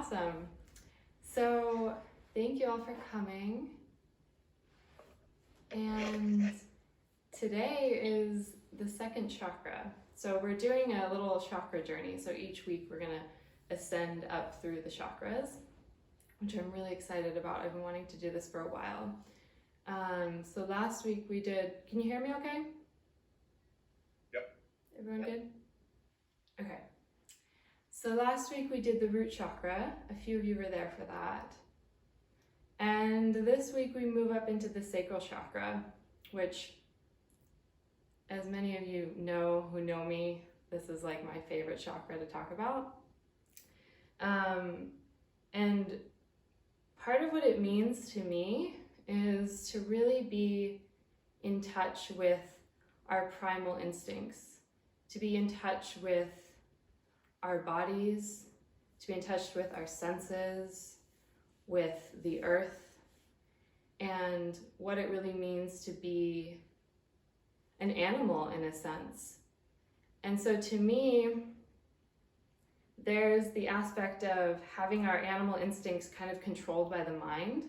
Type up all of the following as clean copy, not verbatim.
Awesome. So thank you all for coming. And today is the second chakra. So we're doing a little chakra journey. So each week we're going to ascend up through the chakras, which I'm really excited about. I've been wanting to do this for a while. So last week we did, can you hear me okay? Yep. Everyone good? Okay. So last week we did the root chakra. A few of you were there for that. And this week we move up into the sacral chakra, which, as many of you know who know me, this is like my favorite chakra to talk about. And part of what it means to me is to really be in touch with our primal instincts, to be in touch with our bodies, to be in touch with our senses, with the earth, and what it really means to be an animal in a sense. And so to me, there's the aspect of having our animal instincts kind of controlled by the mind.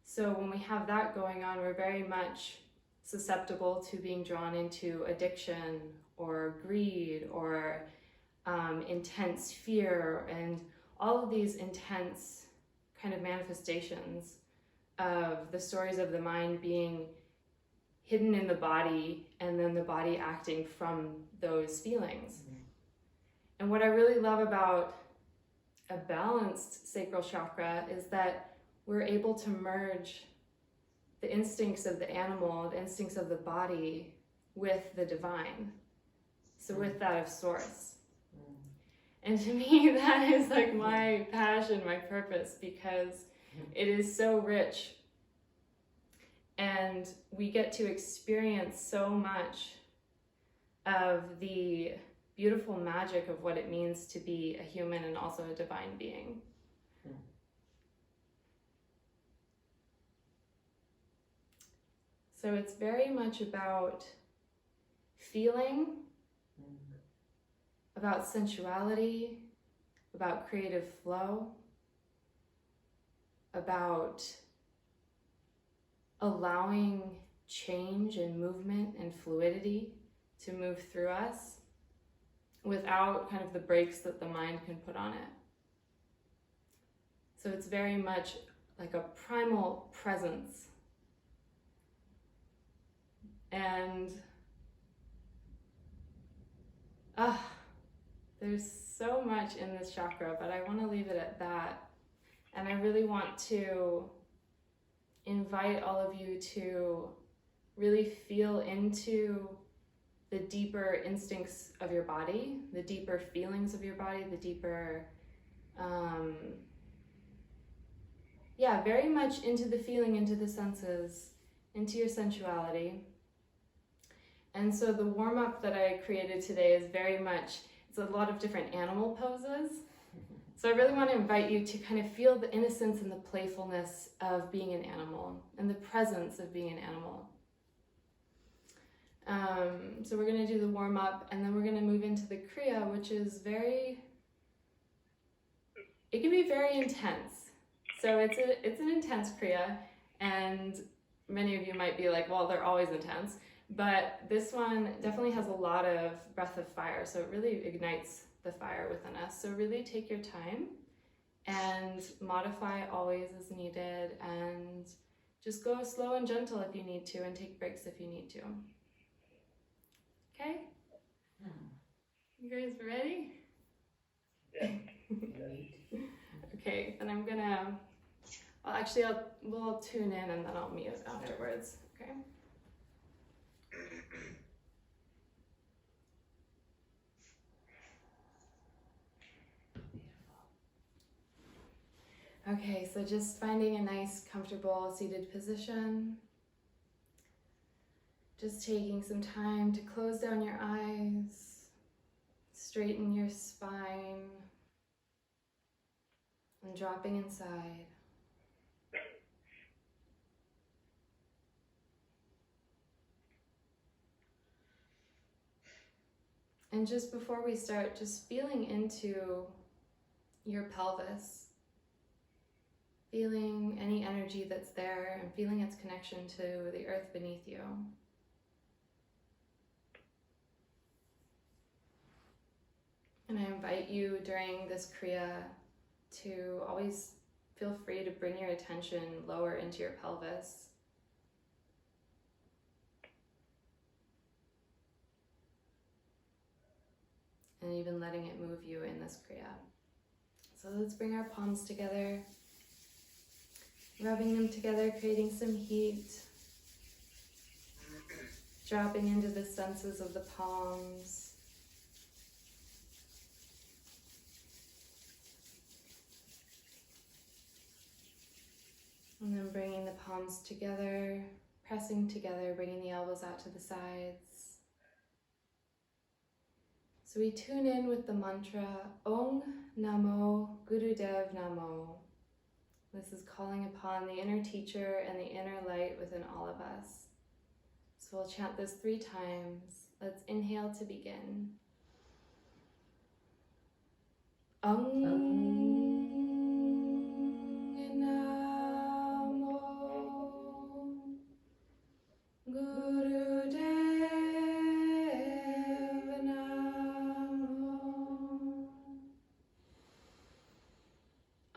So when we have that going on, we're very much susceptible to being drawn into addiction or greed or intense fear, and all of these intense kind of manifestations of the stories of the mind being hidden in the body, and then the body acting from those feelings. And what I really love about a balanced sacral chakra is that we're able to merge the instincts of the animal, the instincts of the body, with the divine. So with that of source. And to me, that is like my passion, my purpose, because it is so rich. And we get to experience so much of the beautiful magic of what it means to be a human and also a divine being. So it's very much about feeling, about sensuality, about creative flow, about allowing change and movement and fluidity to move through us without kind of the brakes that the mind can put on it. So it's very much like a primal presence. And there's so much in this chakra, but I want to leave it at that. And I really want to invite all of you to really feel into the deeper instincts of your body, the deeper feelings of your body, the deeper, very much into the feeling, into the senses, into your sensuality. And so the warm-up that I created today is very much, it's a lot of different animal poses. So I really want to invite you to kind of feel the innocence and the playfulness of being an animal and the presence of being an animal. So we're going to do the warm-up, and then we're going to move into the Kriya, which is it can be very intense. So it's an intense Kriya, and many of you might be like, well, they're always intense. But this one definitely has a lot of breath of fire, so it really ignites the fire within us. So really take your time and modify always as needed, and just go slow and gentle if you need to, and take breaks if you need to. Okay? You guys ready? Yeah. Okay, then we'll tune in and then I'll mute afterwards, okay? Okay, so just finding a nice, comfortable seated position. Just taking some time to close down your eyes, straighten your spine, and dropping inside. And just before we start, just feeling into your pelvis, feeling any energy that's there and feeling its connection to the earth beneath you. And I invite you during this Kriya to always feel free to bring your attention lower into your pelvis. And even letting it move you in this Kriya. So let's bring our palms together, rubbing them together, creating some heat, dropping into the senses of the palms. And then bringing the palms together, pressing together, bringing the elbows out to the sides. So we tune in with the mantra, Om Namo Gurudev Namo. This is calling upon the inner teacher and the inner light within all of us. So we'll chant this 3 times. Let's inhale to begin. Om Namo Gurudev Namo.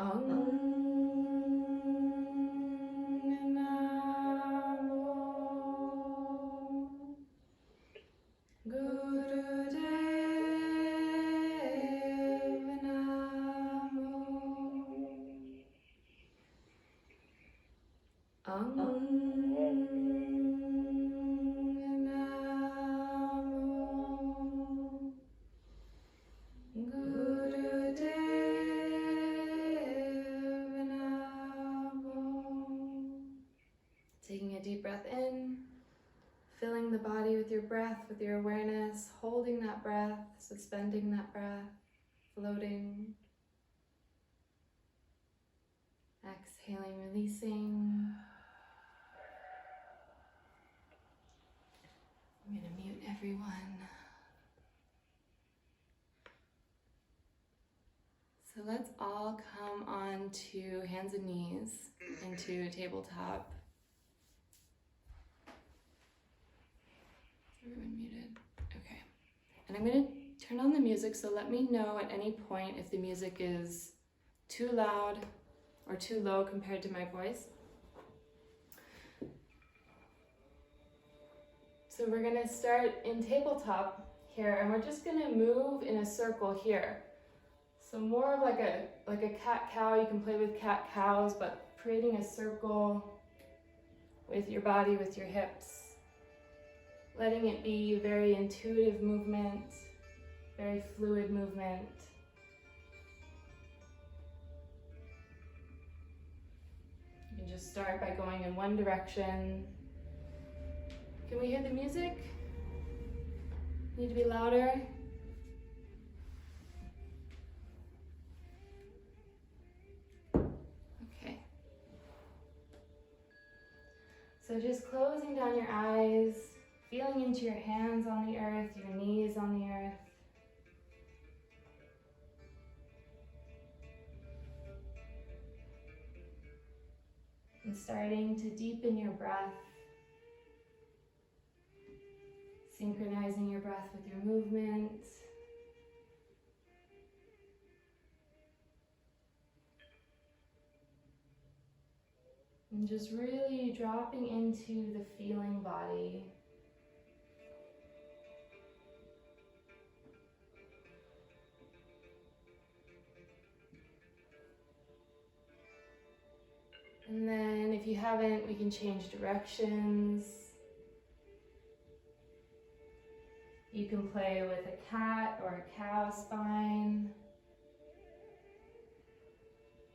Om Taking a deep breath in, filling the body with your breath, with your awareness, holding that breath, suspending that breath, floating. Exhaling, releasing. I'm going to mute everyone. So let's all come on to hands and knees into a tabletop. Everyone muted? Okay. And I'm going to turn on the music, so let me know at any point if the music is too loud or too low compared to my voice. So we're going to start in tabletop here, and we're just going to move in a circle here. So more of like a cat-cow. You can play with cat-cows, but creating a circle with your body, with your hips. Letting it be very intuitive movement, very fluid movement. You can just start by going in one direction. Can we hear the music? Need to be louder? Okay. So just closing down your eyes, feeling into your hands on the earth, your knees on the earth. And starting to deepen your breath, synchronizing your breath with your movement. And just really dropping into the feeling body. And then if you haven't, we can change directions. You can play with a cat or a cow spine.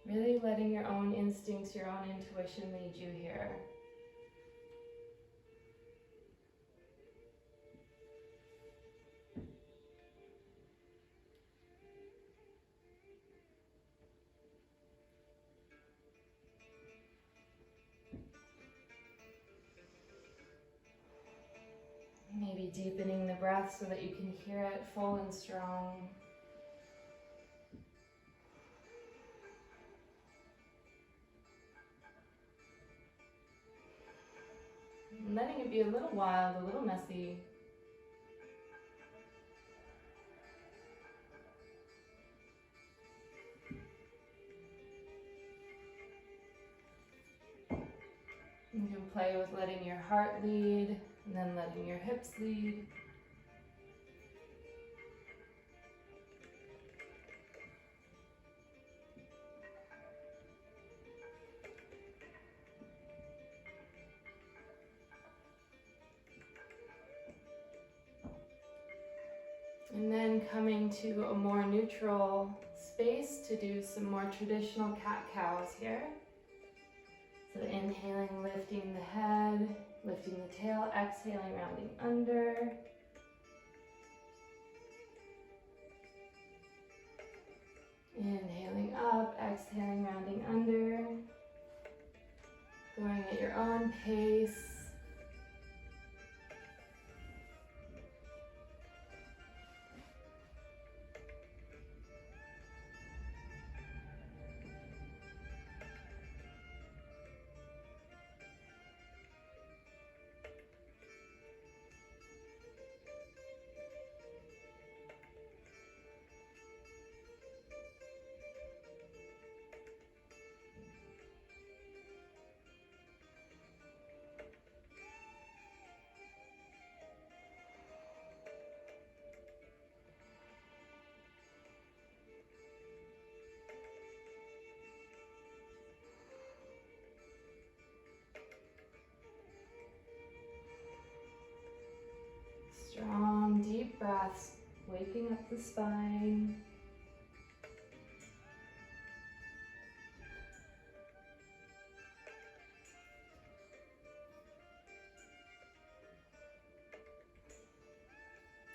Really letting your own instincts, your own intuition lead you here. Maybe deepening the breath so that you can hear it full and strong. And letting it be a little wild, a little messy. You can play with letting your heart lead and then letting your hips lead. And then coming to a more neutral space to do some more traditional cat-cows here. So inhaling, lifting the head, lifting the tail, exhaling, rounding under. Inhaling up, exhaling, rounding under. Going at your own pace. Strong, deep breaths, waking up the spine.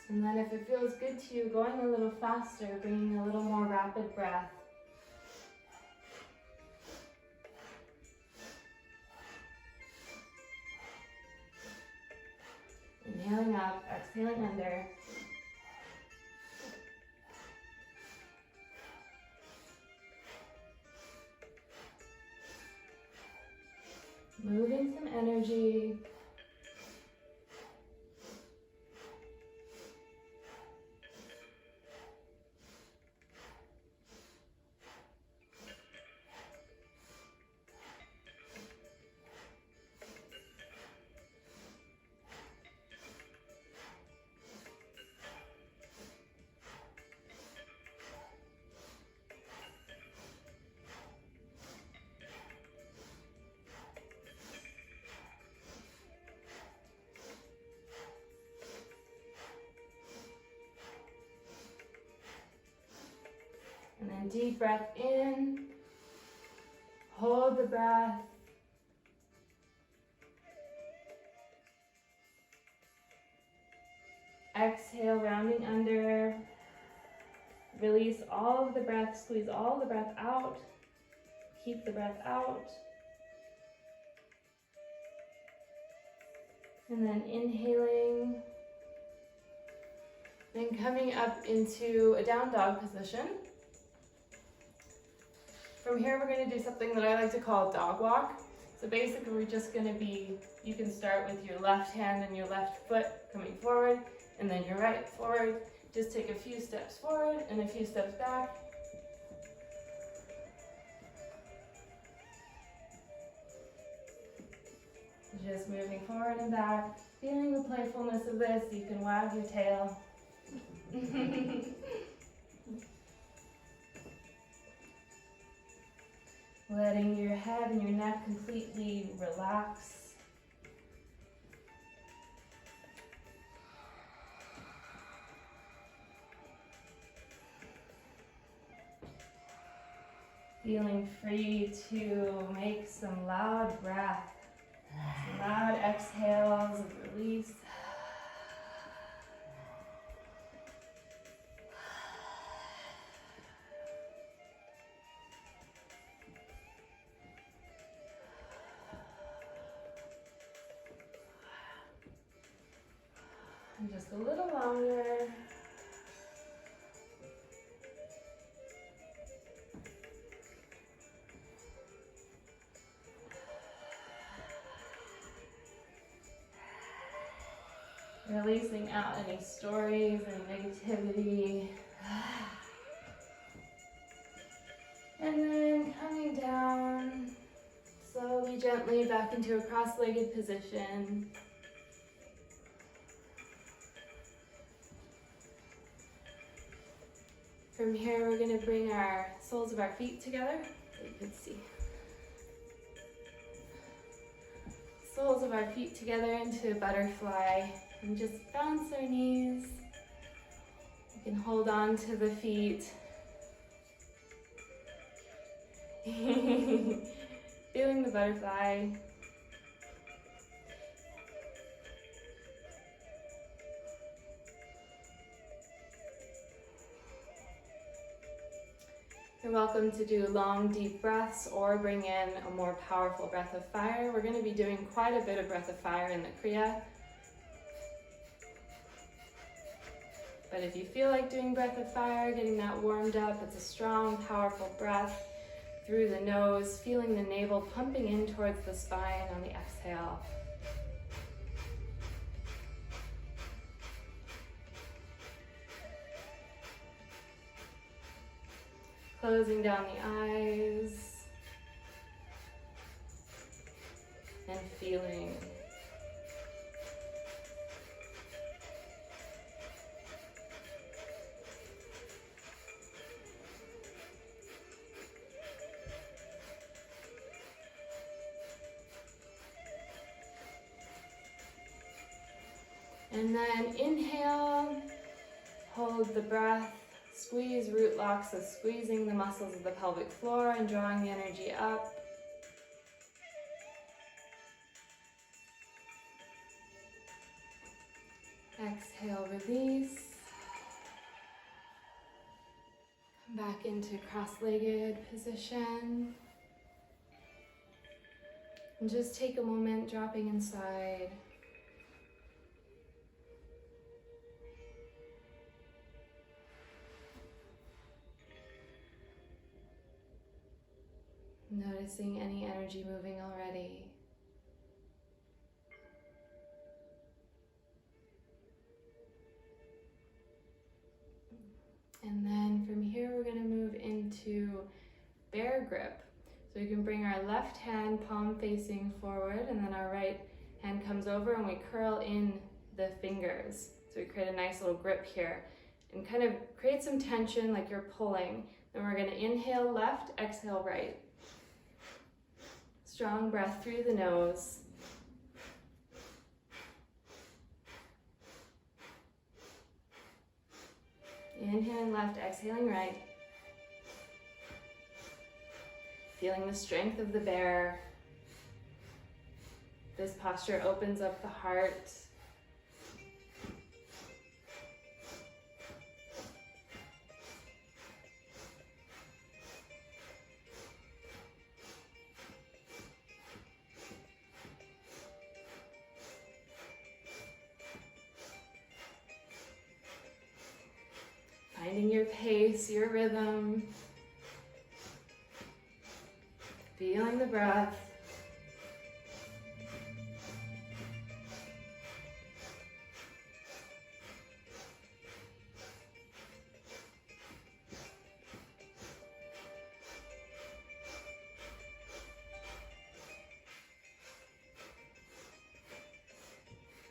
And then if it feels good to you, going a little faster, bringing a little more rapid breath. Inhaling up, exhaling under. Moving some energy. And then deep breath in, hold the breath. Exhale, rounding under. Release all of the breath, squeeze all the breath out. Keep the breath out. And then inhaling. Then coming up into a down dog position. From here, we're going to do something that I like to call dog walk. So basically, we're just going to be, you can start with your left hand and your left foot coming forward, and then your right forward. Just take a few steps forward and a few steps back. Just moving forward and back. Feeling the playfulness of this, you can wag your tail. Letting your head and your neck completely relax. Feeling free to make some loud breath, some loud exhales of release. And just a little longer. Releasing out any stories and negativity. And then coming down slowly, gently back into a cross-legged position. From here, we're going to bring our soles of our feet together, so you can see. Soles of our feet together into a butterfly, and just bounce our knees. You can hold on to the feet. Feeling the butterfly. You're welcome to do long, deep breaths or bring in a more powerful breath of fire. We're going to be doing quite a bit of breath of fire in the Kriya. But if you feel like doing breath of fire, getting that warmed up, it's a strong, powerful breath through the nose, feeling the navel pumping in towards the spine on the exhale. Closing down the eyes and feeling. And then inhale, hold the breath, squeeze root locks, so squeezing the muscles of the pelvic floor and drawing the energy up. Exhale, release. Come back into cross-legged position. And just take a moment dropping inside. Noticing any energy moving already. And then from here we're going to move into bear grip. So we can bring our left hand palm facing forward, and then our right hand comes over and we curl in the fingers. So we create a nice little grip here and kind of create some tension like you're pulling. Then we're going to inhale left, exhale right. Strong breath through the nose. Inhaling left, exhaling right. Feeling the strength of the bear. This posture opens up the heart. Finding your pace, your rhythm. Feeling the breath.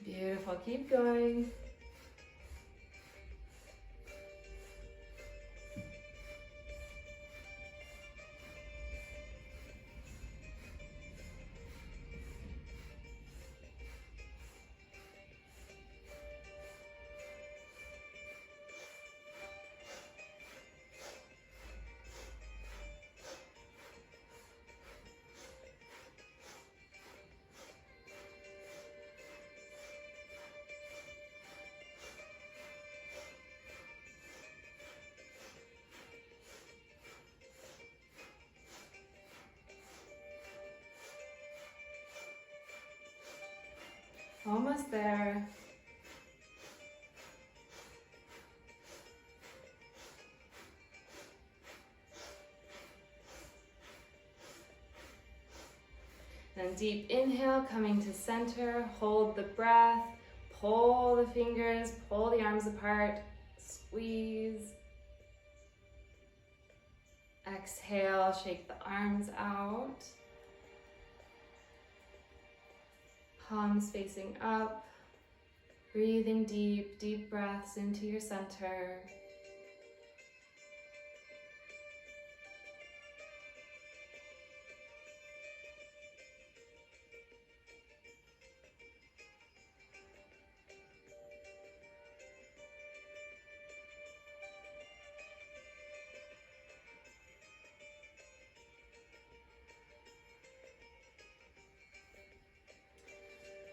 Beautiful, keep going. Almost there. Then deep inhale, coming to center, hold the breath, pull the fingers, pull the arms apart, squeeze. Exhale, shake the arms out. Palms facing up. Breathing deep, deep breaths into your center.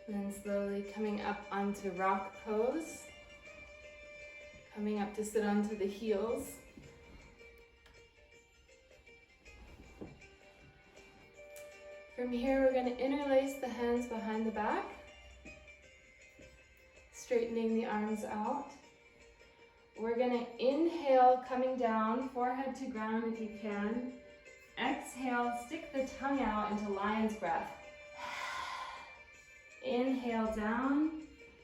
And then slowly coming up onto rock pose. Coming up to sit onto the heels. From here, we're going to interlace the hands behind the back. Straightening the arms out. We're going to inhale, coming down, forehead to ground if you can. Exhale, stick the tongue out into lion's breath. Inhale down,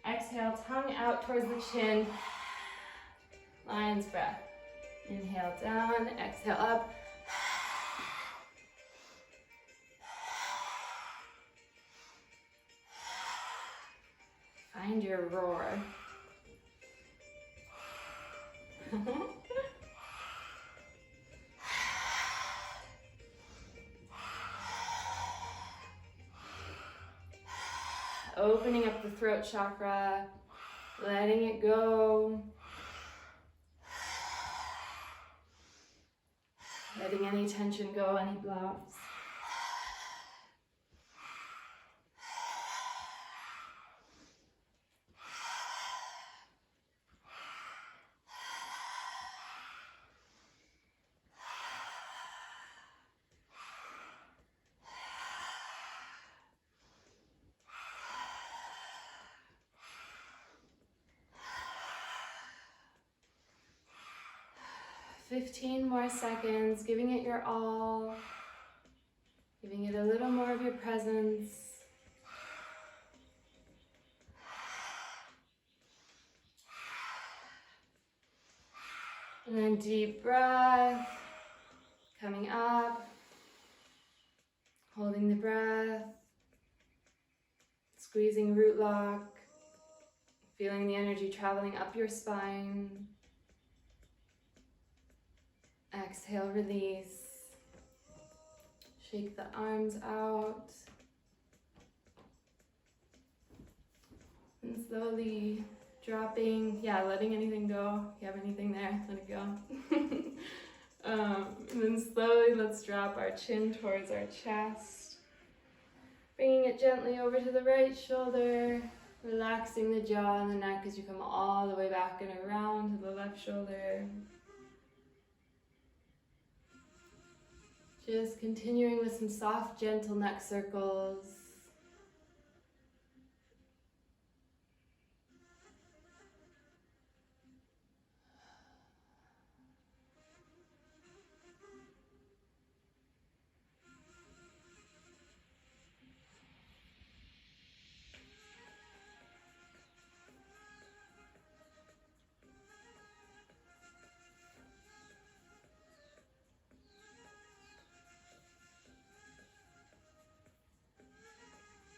exhale, tongue out towards the chin, lion's breath. Inhale down, exhale up. Find your roar. Opening up the throat chakra, letting it go. Letting any tension go, any blocks. Fifteen more seconds, giving it your all, giving it a little more of your presence. And then deep breath, coming up, holding the breath, squeezing root lock, feeling the energy traveling up your spine. Exhale, release. Shake the arms out. And slowly dropping, letting anything go. If you have anything there, let it go. And then slowly let's drop our chin towards our chest. Bringing it gently over to the right shoulder. Relaxing the jaw and the neck as you come all the way back and around to the left shoulder. Just continuing with some soft, gentle neck circles.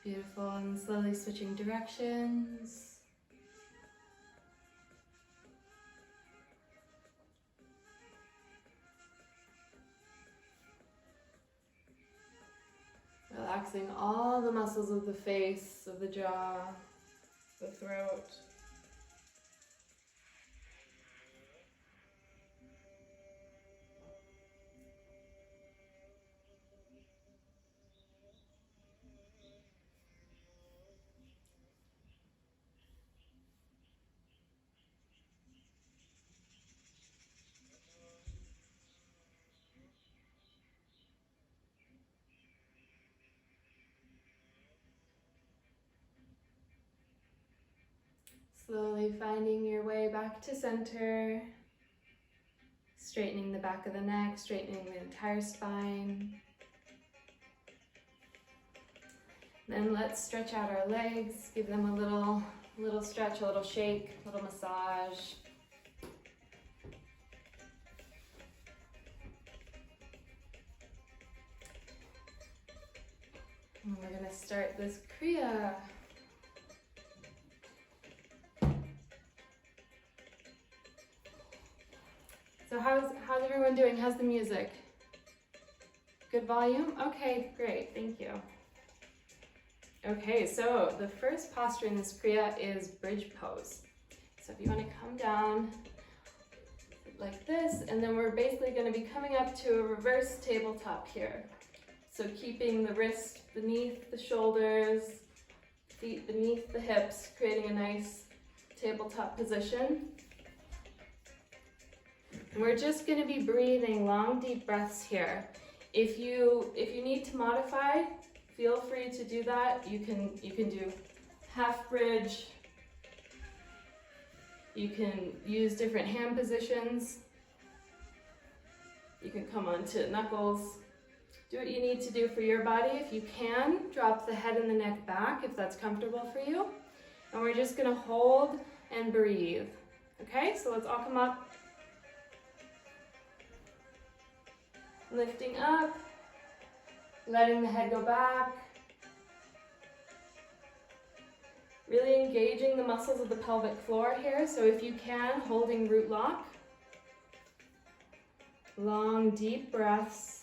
Beautiful, and slowly switching directions. Relaxing all the muscles of the face, of the jaw, the throat. Slowly finding your way back to center, straightening the back of the neck, straightening the entire spine. Then let's stretch out our legs, give them a little A little stretch, a little shake, a little massage. And we're going to start this Kriya. So how's everyone doing? How's the music? Good volume? Okay, great, thank you. Okay, so the first posture in this Kriya is bridge pose. So if you want to come down like this, and then we're basically going to be coming up to a reverse tabletop here. So keeping the wrist beneath the shoulders, feet beneath the hips, creating a nice tabletop position. And we're just going to be breathing long, deep breaths here. If you need to modify, feel free to do that. You can do half bridge. You can use different hand positions. You can come onto knuckles. Do what you need to do for your body. If you can, drop the head and the neck back if that's comfortable for you. And we're just going to hold and breathe. Okay, so let's all come up. Lifting up, letting the head go back. Really engaging the muscles of the pelvic floor here. So if you can, holding root lock. Long, deep breaths.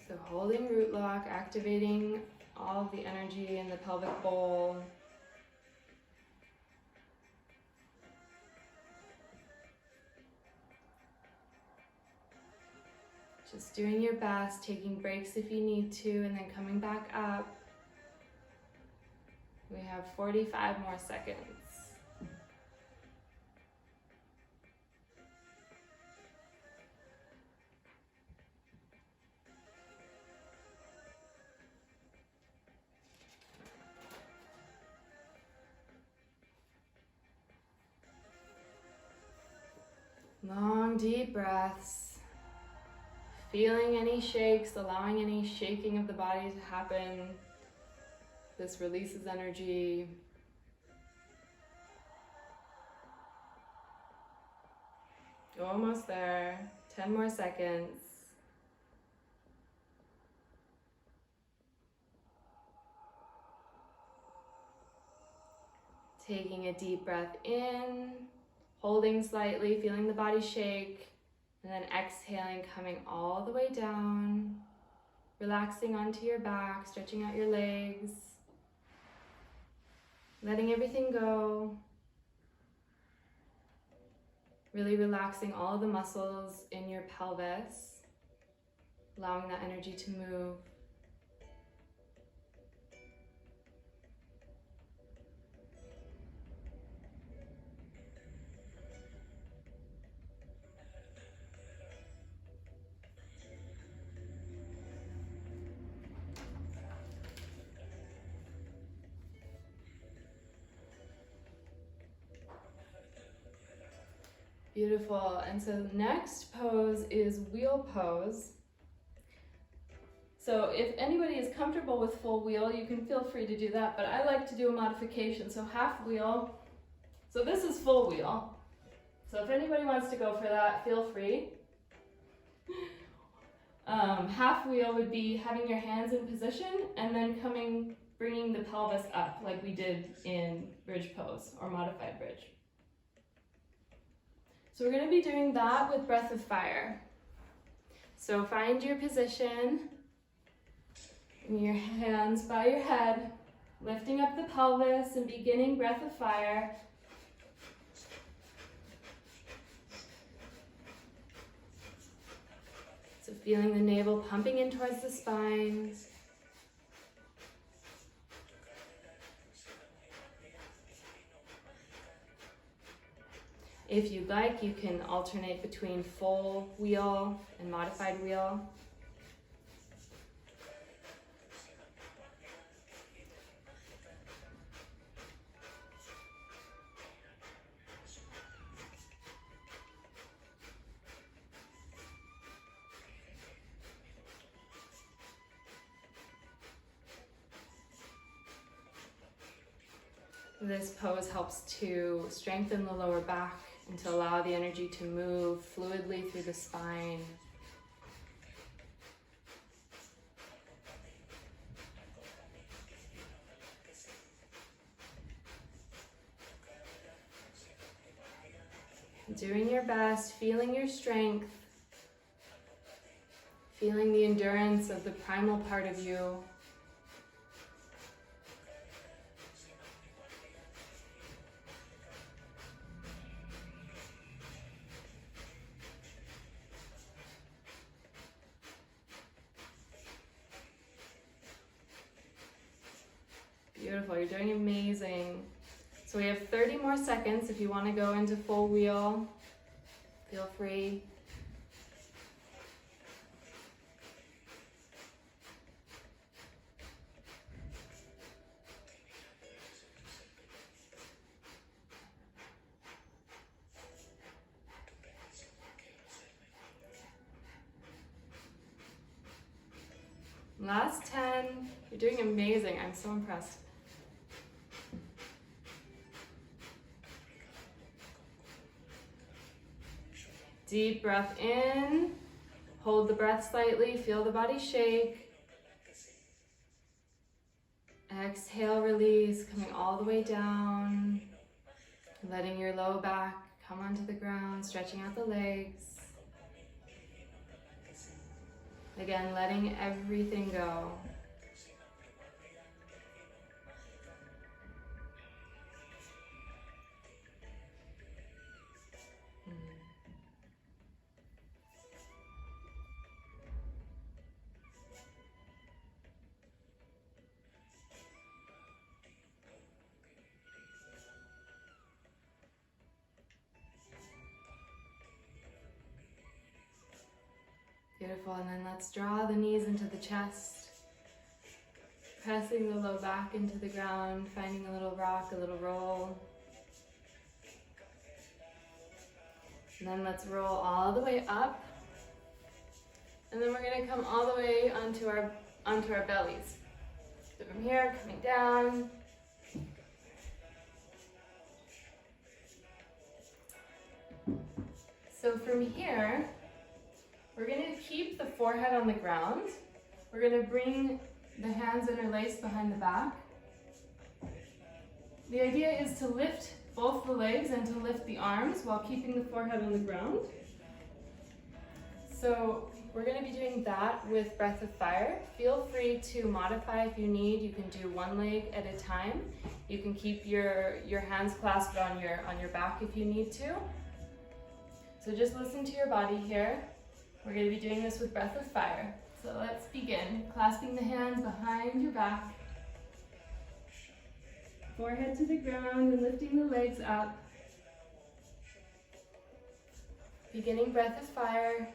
So holding root lock, activating all of the energy in the pelvic bowl. Just doing your best, taking breaks if you need to, and then coming back up. We have 45 more seconds. Long, deep breaths. Feeling any shakes, allowing any shaking of the body to happen. This releases energy. Almost there. 10 more seconds. Taking a deep breath in. Holding slightly, feeling the body shake, and then exhaling, coming all the way down, relaxing onto your back, stretching out your legs, letting everything go, really relaxing all of the muscles in your pelvis, allowing that energy to move. Beautiful. And so the next pose is wheel pose. So if anybody is comfortable with full wheel, you can feel free to do that, but I like to do a modification. So half wheel. So this is full wheel. So if anybody wants to go for that, feel free. Half wheel would be having your hands in position and then bringing the pelvis up like we did in bridge pose or modified bridge. So we're going to be doing that with breath of fire. So find your position, and your hands by your head, lifting up the pelvis and beginning breath of fire. So feeling the navel pumping in towards the spine. If you'd like, you can alternate between full wheel and modified wheel. This pose helps to strengthen the lower back and to allow the energy to move fluidly through the spine. Doing your best, feeling your strength, feeling the endurance of the primal part of you. Beautiful, you're doing amazing. So we have 30 more seconds. If you want to go into full wheel, feel free. Last 10. You're doing amazing. I'm so impressed. Deep breath in. Hold the breath slightly. Feel the body shake. Exhale, release, coming all the way down. Letting your low back come onto the ground, stretching out the legs. Again, letting everything go. Beautiful, and then let's draw the knees into the chest, pressing the low back into the ground, finding a little rock, a little roll. And then let's roll all the way up, and then we're going to come all the way onto our bellies. So from here, coming down. So from here, we're going to keep the forehead on the ground. We're going to bring the hands interlaced behind the back. The idea is to lift both the legs and to lift the arms while keeping the forehead on the ground. So we're going to be doing that with Breath of Fire. Feel free to modify if you need. You can do one leg at a time. You can keep your hands clasped on your back if you need to. So just listen to your body here. We're going to be doing this with Breath of Fire. So let's begin. Clasping the hands behind your back. Forehead to the ground and lifting the legs up. Beginning Breath of Fire.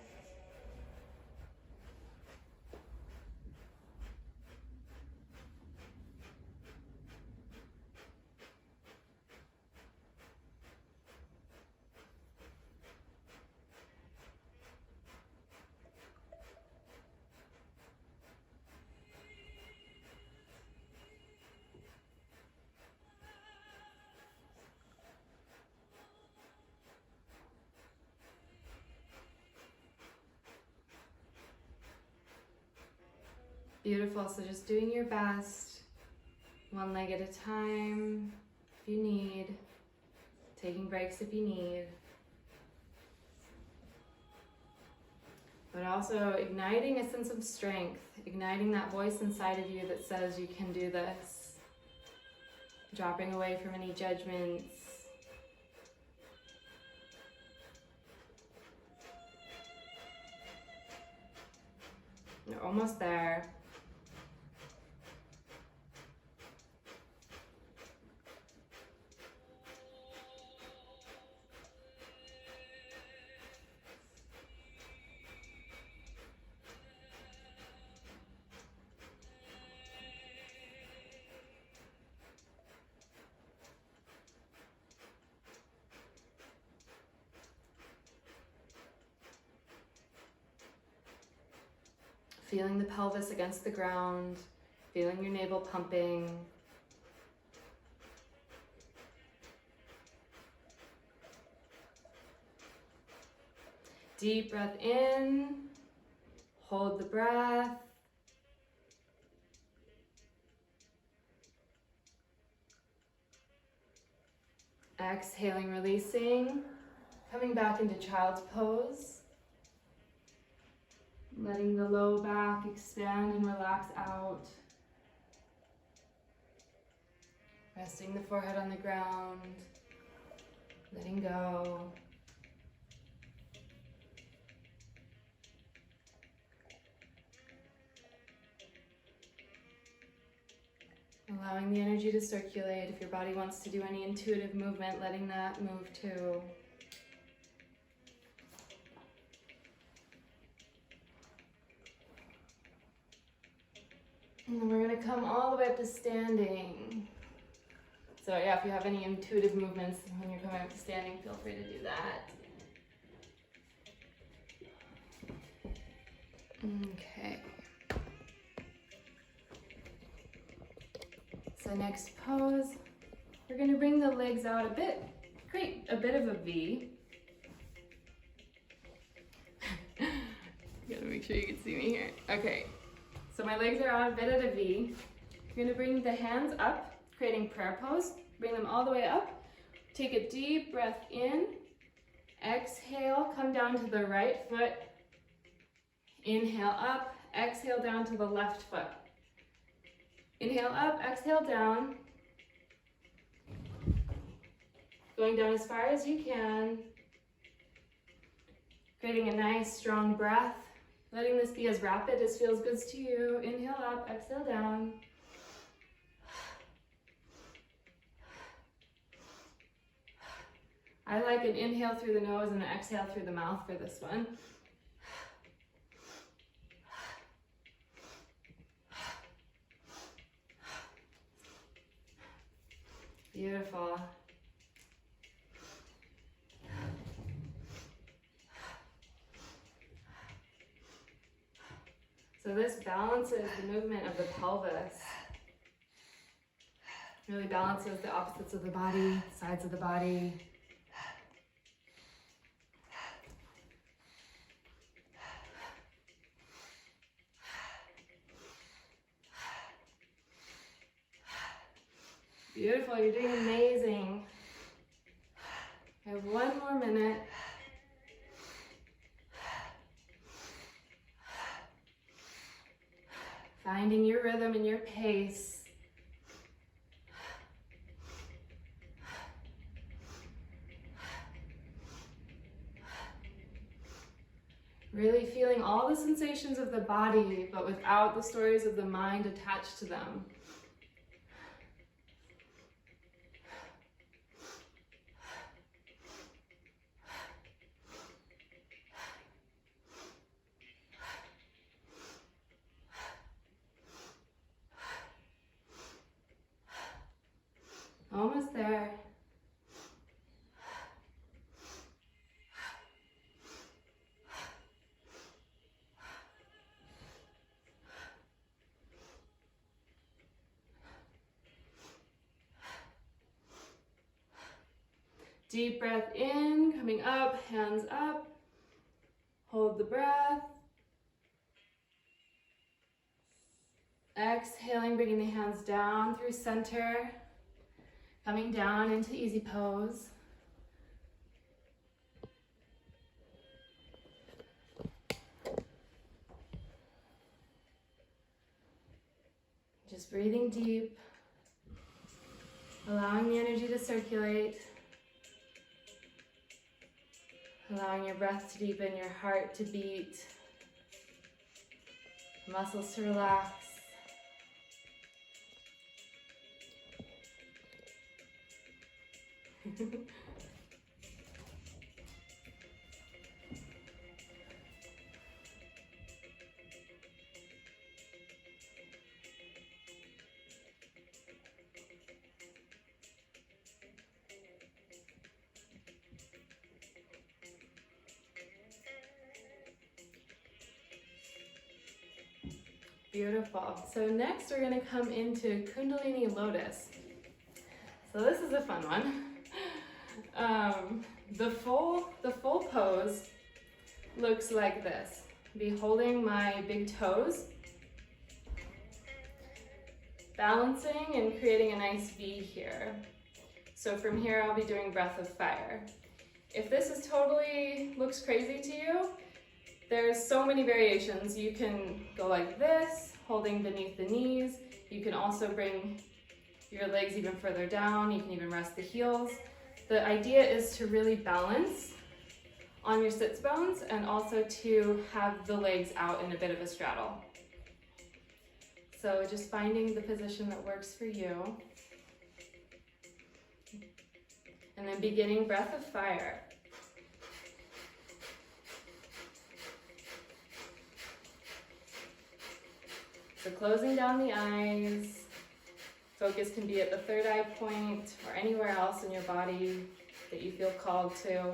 Beautiful, so just doing your best, one leg at a time if you need, taking breaks if you need. But also igniting a sense of strength, igniting that voice inside of you that says you can do this. Dropping away from any judgments. You're almost there. Feeling the pelvis against the ground, feeling your navel pumping. Deep breath in, hold the breath. Exhaling, releasing, coming back into child's pose. Letting the low back expand and relax out. Resting the forehead on the ground, letting go. Allowing the energy to circulate. If your body wants to do any intuitive movement, letting that move too. And then we're going to come all the way up to standing. So yeah, if you have any intuitive movements when you're coming up to standing, feel free to do that. Okay. So next pose, we're going to bring the legs out a bit, create a bit of a V. Gotta make sure you can see me here. Okay, so my legs are out a bit at a V. You're going to bring the hands up, creating prayer pose. Bring them all the way up. Take a deep breath in. Exhale, come down to the right foot. Inhale up, exhale down to the left foot. Inhale up, exhale down. Going down as far as you can. Creating a nice strong breath. Letting this be as rapid as feels good to you. Inhale up, exhale down. I like an inhale through the nose and an exhale through the mouth for this one. Beautiful. So this balances the movement of the pelvis. Really balances the opposites of the body, sides of the body. Beautiful, you're doing amazing. I have one more minute. Finding your rhythm and your pace. Really feeling all the sensations of the body, but without the stories of the mind attached to them. Almost there. Deep breath in, coming up, hands up. Hold the breath. Exhaling, bringing the hands down through center. Coming down into easy pose. Just breathing deep, allowing the energy to circulate, allowing your breath to deepen, your heart to beat, muscles to relax. Beautiful. So next we're going to come into Kundalini Lotus. So this is a fun one. The full pose looks like this. Be holding my big toes, balancing and creating a nice V here. So from here I'll be doing breath of fire. If this is totally looks crazy to you, there's so many variations. You can go like this, holding beneath the knees. You can also bring your legs even further down. You can even rest the heels. The idea is to really balance on your sits bones and also to have the legs out in a bit of a straddle. So just finding the position that works for you. And then beginning breath of fire. So closing down the eyes. Focus can be at the third eye point or anywhere else in your body that you feel called to.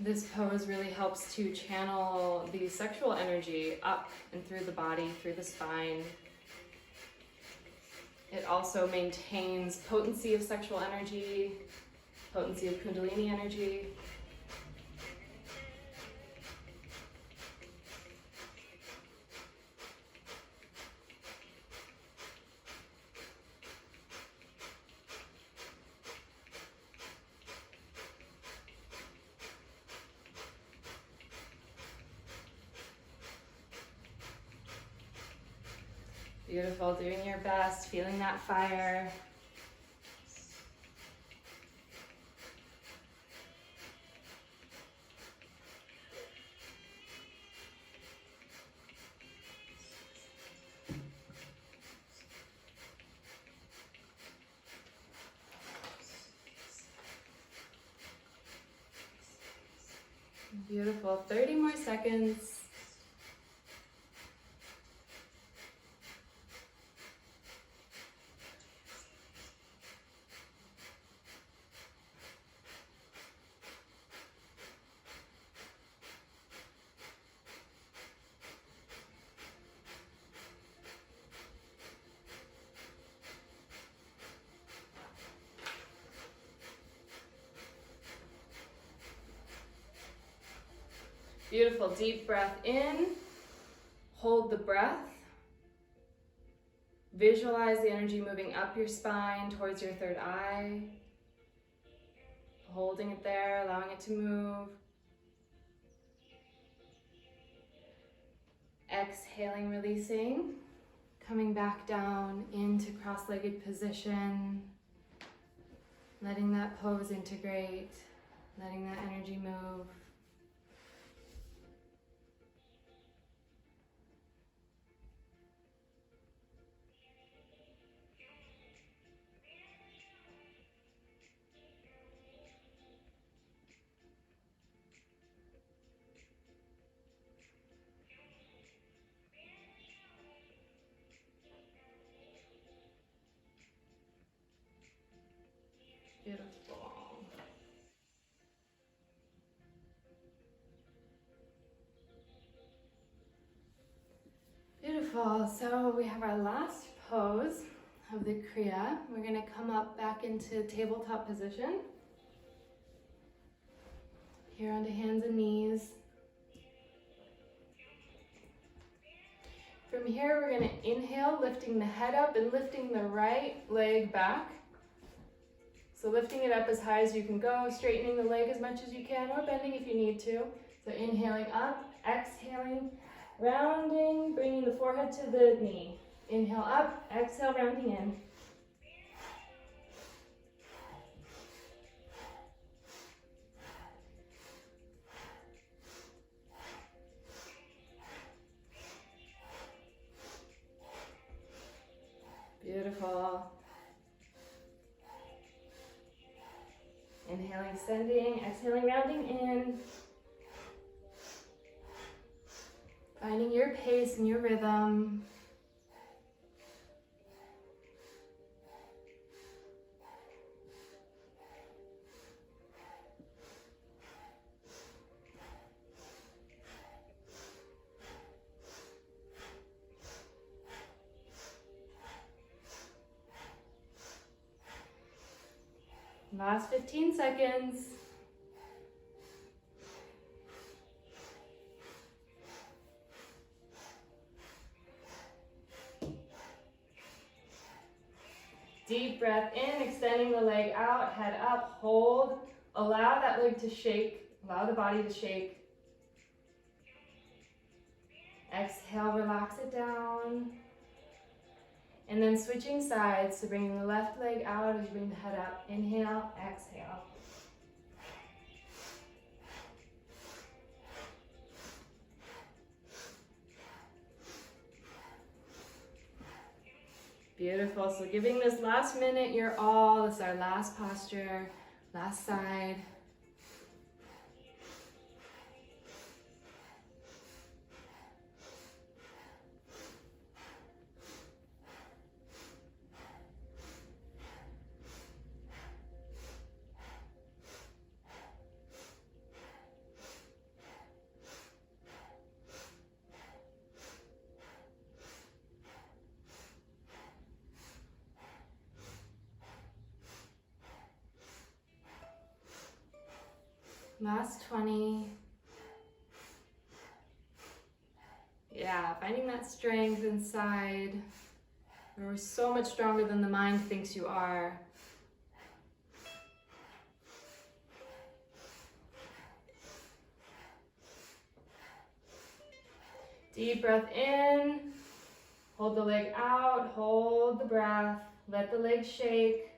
This pose really helps to channel the sexual energy up and through the body, through the spine. It also maintains potency of sexual energy, potency of Kundalini energy. Beautiful, doing your best, feeling that fire. Beautiful, 30 more seconds. Beautiful, deep breath in, hold the breath, visualize the energy moving up your spine towards your third eye, holding it there, allowing it to move. Exhaling, releasing, coming back down into cross-legged position, letting that pose integrate, letting that energy move. Beautiful. Beautiful. So we have our last pose of the Kriya. We're going to come up back into tabletop position. Here onto hands and knees. From here, we're going to inhale, lifting the head up and lifting the right leg back. So lifting it up as high as you can go, straightening the leg as much as you can, or bending if you need to. So inhaling up, exhaling, rounding, bringing the forehead to the knee. Inhale up, exhale, rounding in. Beautiful. Inhaling, extending, exhaling, rounding in. Finding your pace and your rhythm. Last 15 seconds. Deep breath in, extending the leg out, head up, hold. Allow that leg to shake, allow the body to shake. Exhale, relax it down. And then switching sides, so bringing the left leg out as you bring the head up. Inhale, exhale. Beautiful. So giving this last minute your all. This is our last posture, last side. Last 20. Yeah, finding that strength inside. You're so much stronger than the mind thinks you are. Deep breath in. Hold the leg out. Hold the breath. Let the leg shake.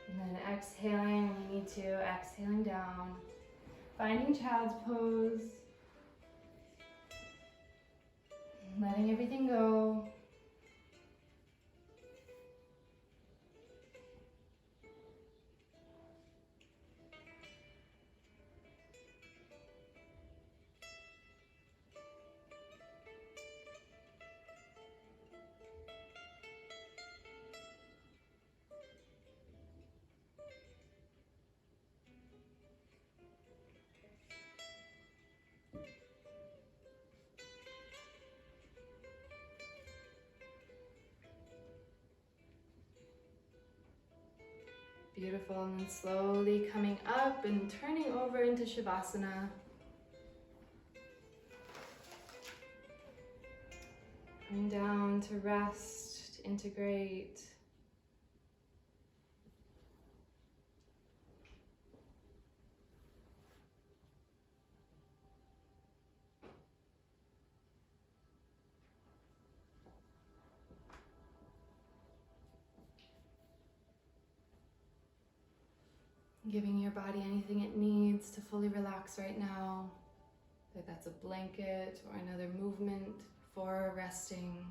And then exhaling when you need to, exhaling down. Finding child's pose. Letting everything go. Beautiful, and then slowly coming up and turning over into Shavasana. Coming down to rest, to integrate. Giving your body anything it needs to fully relax right now. Whether that's a blanket or another movement for resting.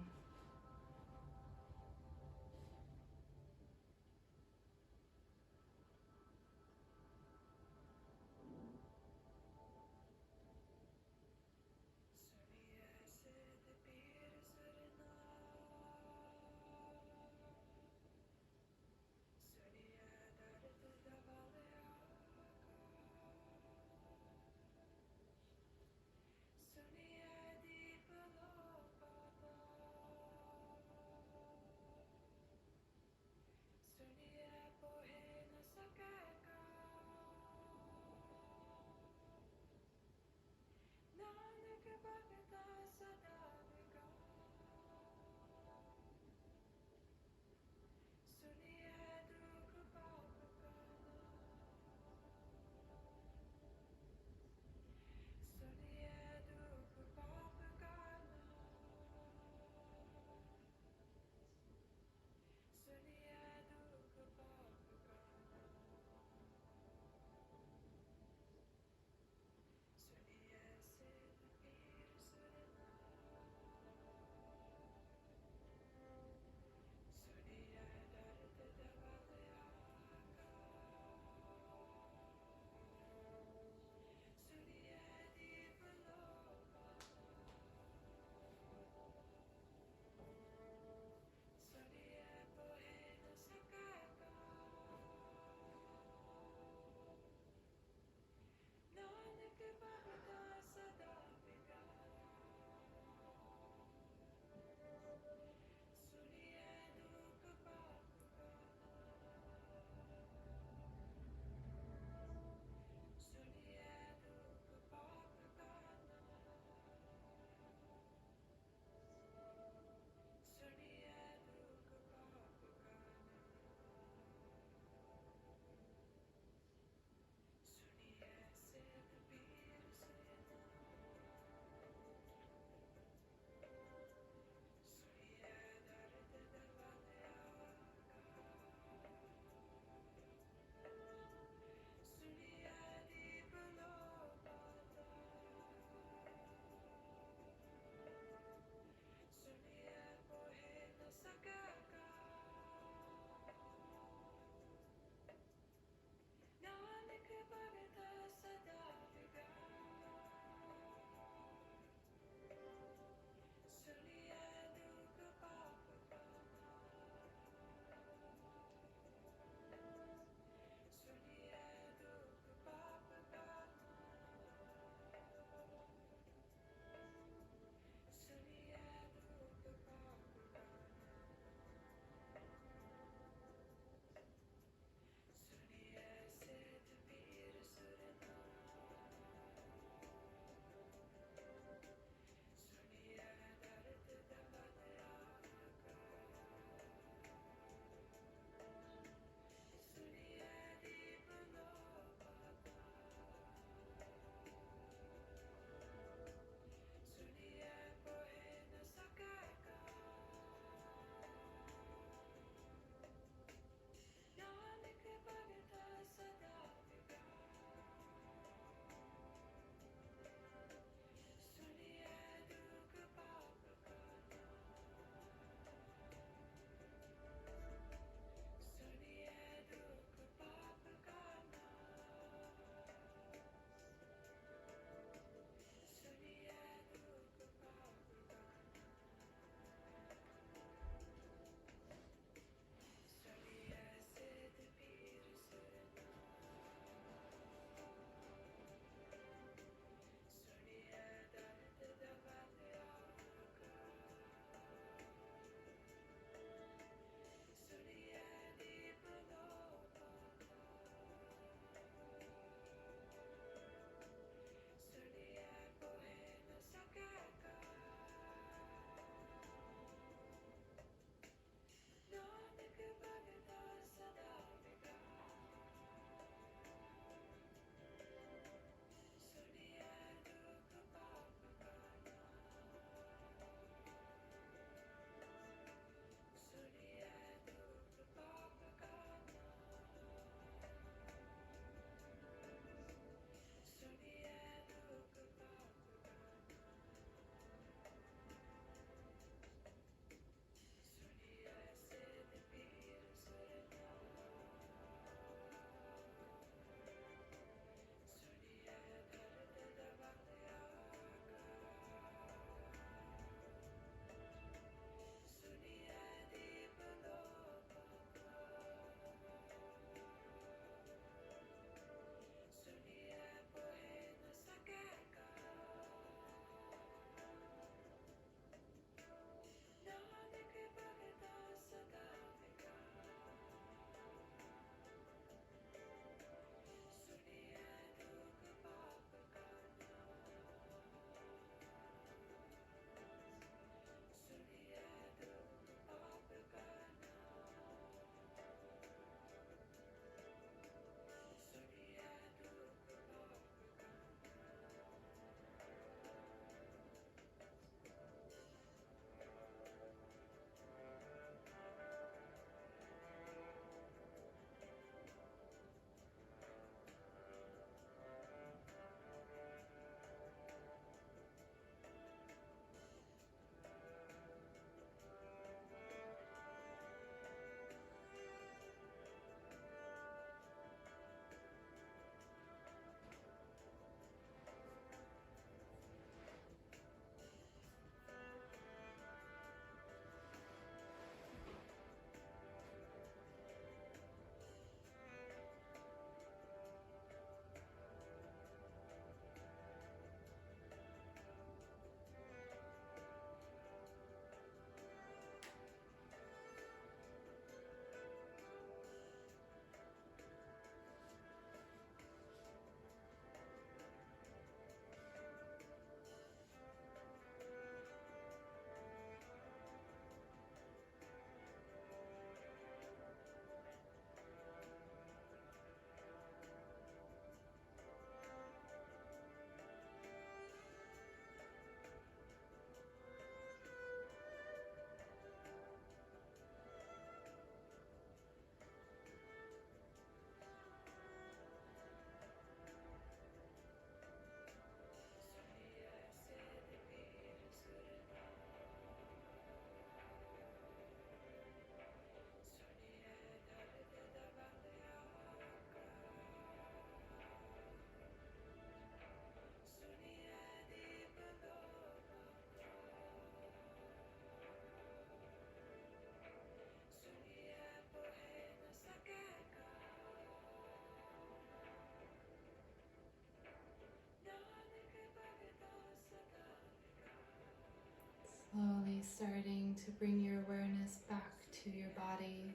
Slowly starting to bring your awareness back to your body.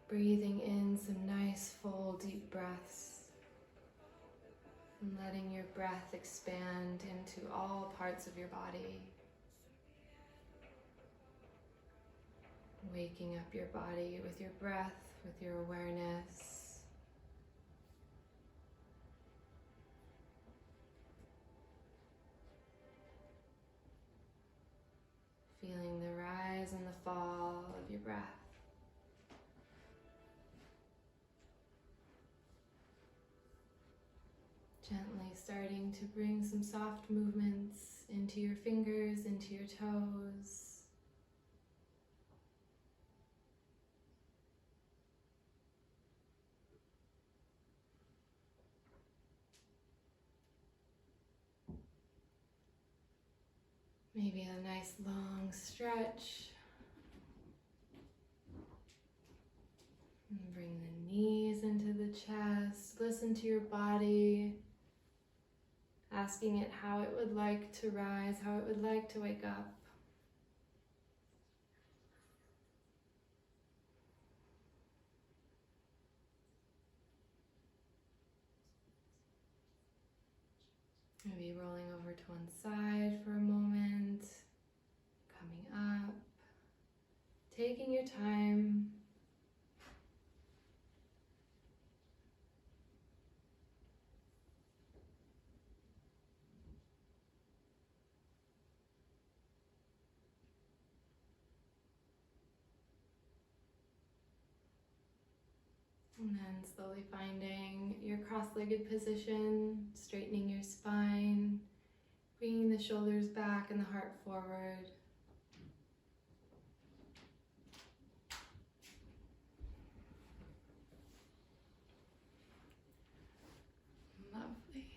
Breathing in some nice full deep breaths. And letting your breath expand into all parts of your body. Waking up your body with your breath, with your awareness. Feeling the rise and the fall of your breath. Gently starting to bring some soft movements into your fingers, into your toes. Maybe a nice long stretch. And bring the knees into the chest. Listen to your body. Asking it how it would like to rise, how it would like to wake up. Maybe rolling over to one side for a moment, coming up, taking your time. And then slowly finding your cross-legged position, straightening your spine, bringing the shoulders back and the heart forward. Lovely.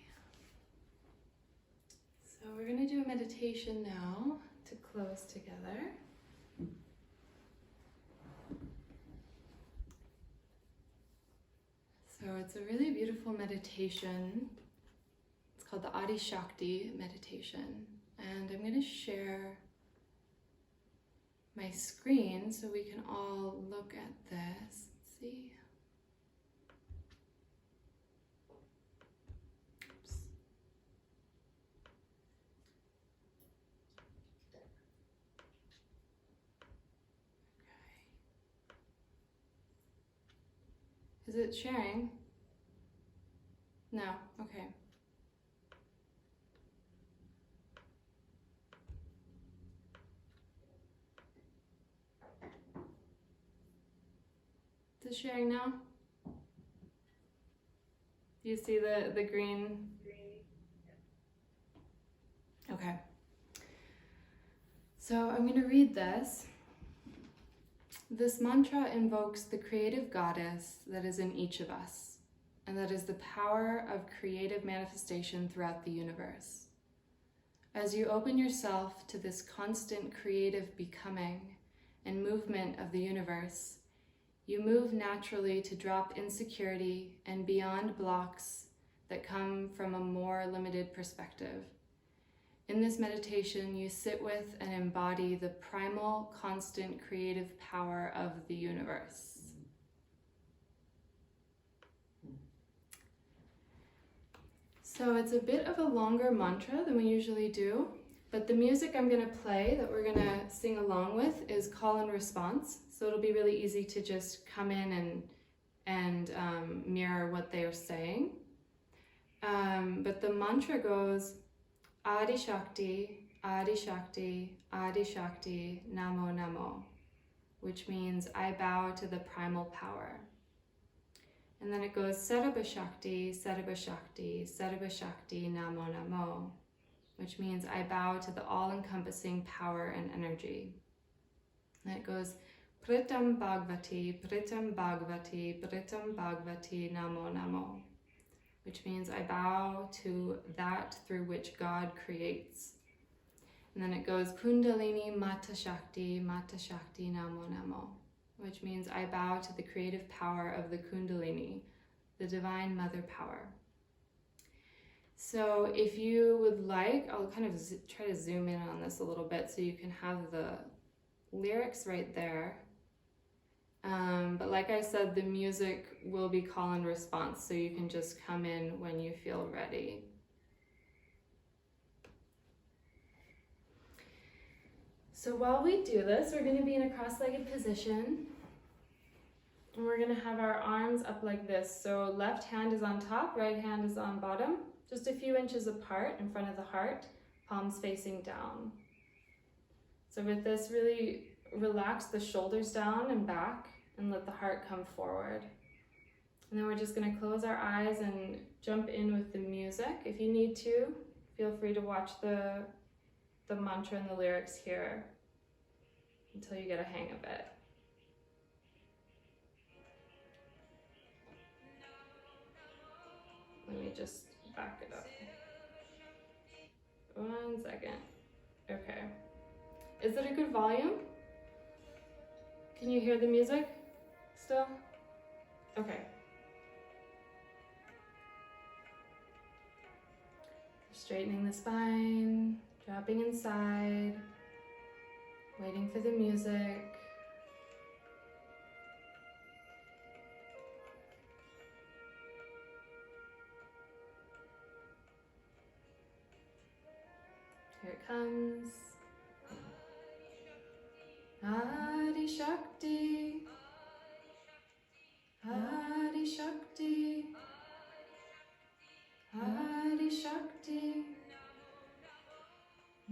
So we're going to do a meditation now to close together. So it's a really beautiful meditation. It's called the Adi Shakti meditation. And I'm going to share my screen so we can all look at this. Let's see. Oops. Okay. Is it sharing? No, okay. Is it sharing now? Do you see the green? Okay. So I'm going to read this. This mantra invokes the creative goddess that is in each of us, and that is the power of creative manifestation throughout the universe. As you open yourself to this constant creative becoming and movement of the universe, you move naturally to drop insecurity and beyond blocks that come from a more limited perspective. In this meditation, you sit with and embody the primal, constant creative power of the universe. So it's a bit of a longer mantra than we usually do, but the music I'm going to play that we're going to sing along with is call and response. So it'll be really easy to just come in and mirror what they are saying. But the mantra goes, Adi Shakti, Adi Shakti, Adi Shakti, Namo Namo, which means I bow to the primal power. And then it goes Sarva Shakti, Sarva Shakti, Sarva Shakti, Namo Namo, which means I bow to the all-encompassing power and energy. And it goes Pritam Bhagavati, Pritam Bhagavati, Pritam Bhagavati, Namo Namo, which means I bow to that through which God creates. And then it goes Kundalini Mata Shakti, Namo Namo, which means I bow to the creative power of the Kundalini, the divine mother power. So if you would like, I'll kind of try to zoom in on this a little bit so you can have the lyrics right there. But like I said, the music will be call and response, so you can just come in when you feel ready. So while we do this, we're going to be in a cross-legged position. And we're going to have our arms up like this. So left hand is on top, right hand is on bottom, just a few inches apart in front of the heart, palms facing down. So with this, really relax the shoulders down and back and let the heart come forward. And then we're just going to close our eyes and jump in with the music. If you need to, feel free to watch the mantra and the lyrics here until you get a hang of it. Let me just back it up. 1 second. Okay. Is it a good volume? Can you hear the music still? Okay. Straightening the spine, dropping inside, waiting for the music. Here it comes. Adi Shakti, Adi Shakti, Adi Shakti,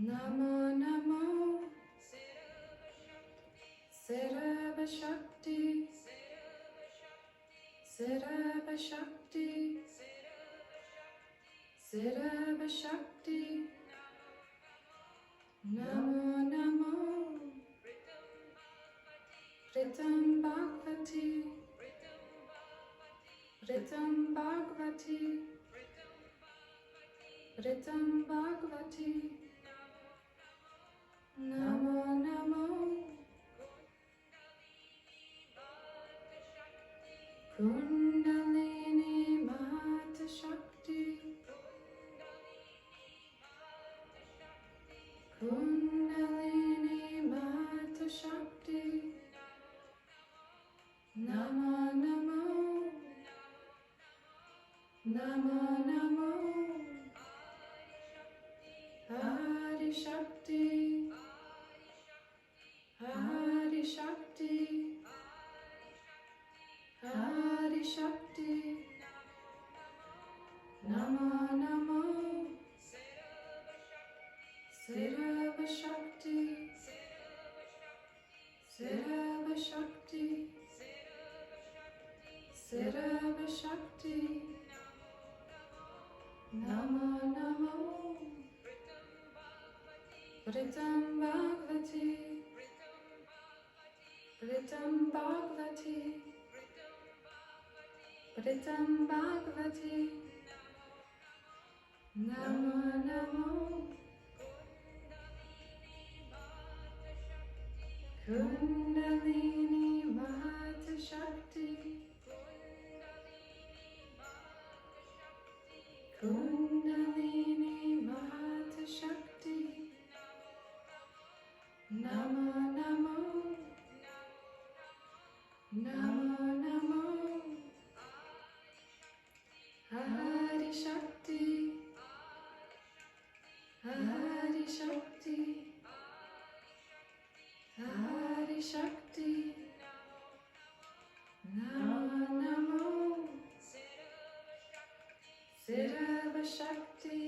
Namo Namo, Sirava Shakti, Sirava Shakti, Sirava Shakti, Namo Namo, Ritam Bhagavati, Ritam Bhagavati, Ritam Bhagavati, Namo Namo, Kundalini Mata Shakti, Kundalini Mata Shakti, Namo Namo, Namo Namo, Adi Shakti, Adi Shakti, Adi Shakti, Namo Namo, Sirava Shakti, Sirava Shakti, Sirava Shakti, Namo Namo, Ritam Bhagavati, Ritam Bhagavati, Ritam Bhagavati, Namo Namo, Kundalini Mata Shakti, Kundalini Mata Shakti, Namo Namo, Namo Namo, Adi Shakti, Adi Shakti, Adi Shakti, Namo Namo, Sirava Shakti,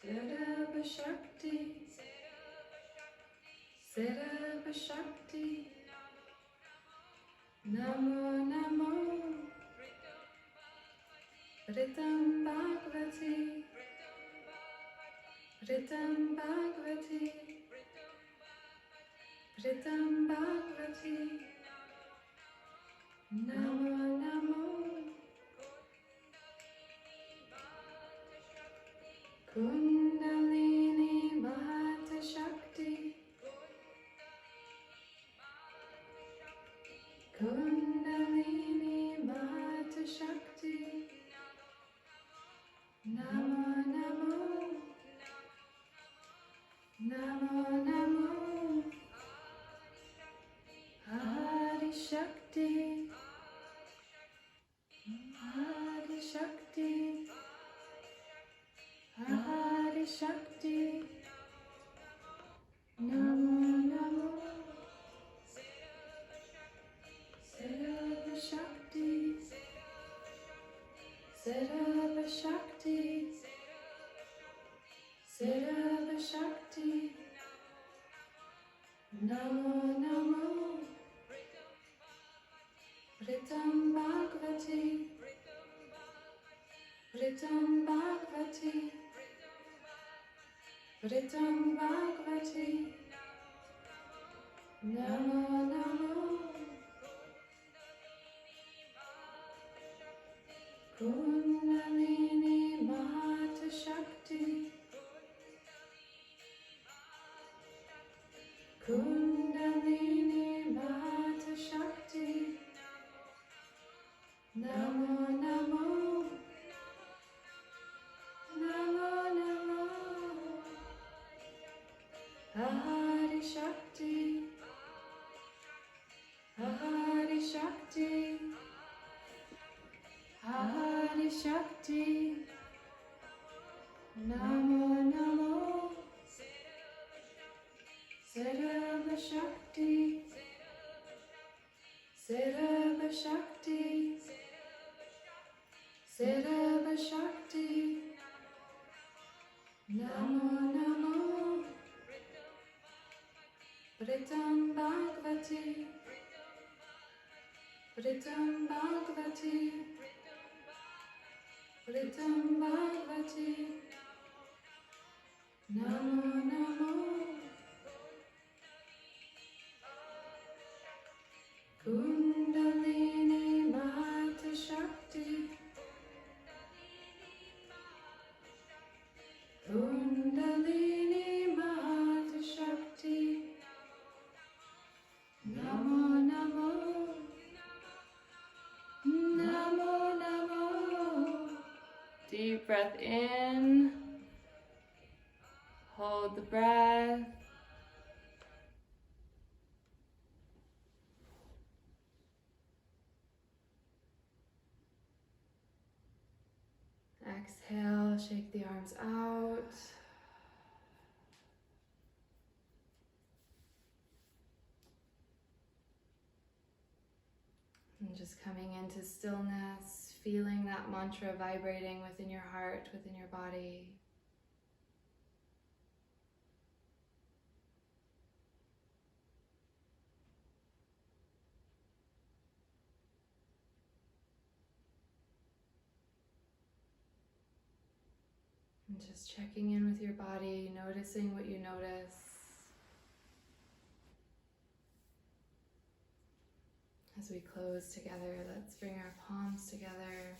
Sirava Shakti, Sirava Shakti, Namo Namo, Ritam Bhagavati, Ritam Bhagavati, Ritam Bhagavati, Namo Namo, Kundalini Mata Shakti, Kundalini Mata Shakti, Shakti. Namo Namo. Sacral Shakti. Sacral Shakti. Sacral Shakti. Namo Namo. Ritam Bhagavati. Ritam Bhagavati. Ritam Bhagavati. Namo Namo. Kundalini Mahata Shakti. Kundalini Mahata Shakti. Namo Namo. Namo Namo. Ahadi Shakti. Ahadi Shakti. Ahadi Shakti. Namo Namo. Sacral Shakti. Sacral Shakti. Sacral Shakti. Namo Namo. Ritam Bhagavati. Ritam Bhagavati. Ritam Bhagavati. Namo Namo. Kundalini Mahata Shakti. Kundalini Mahata Shakti. Namo Namo. Namo Namo. Deep breath in. Hold the breath. Exhale, shake the arms out. And just coming into stillness, feeling that mantra vibrating within your heart, within your body. And just checking in with your body, noticing what you notice. As we close together, let's bring our palms together.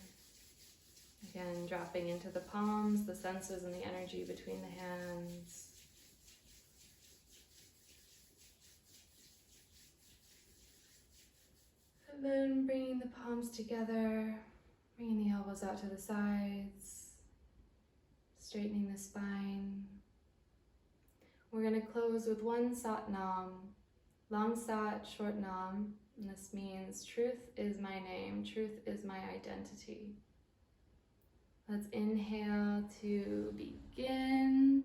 Again, dropping into the palms, the senses and the energy between the hands. And then bringing the palms together, bringing the elbows out to the sides, straightening the spine. We're going to close with one Sat Nam, long Sat, short Nam, and this means truth is my name, truth is my identity. Let's inhale to begin.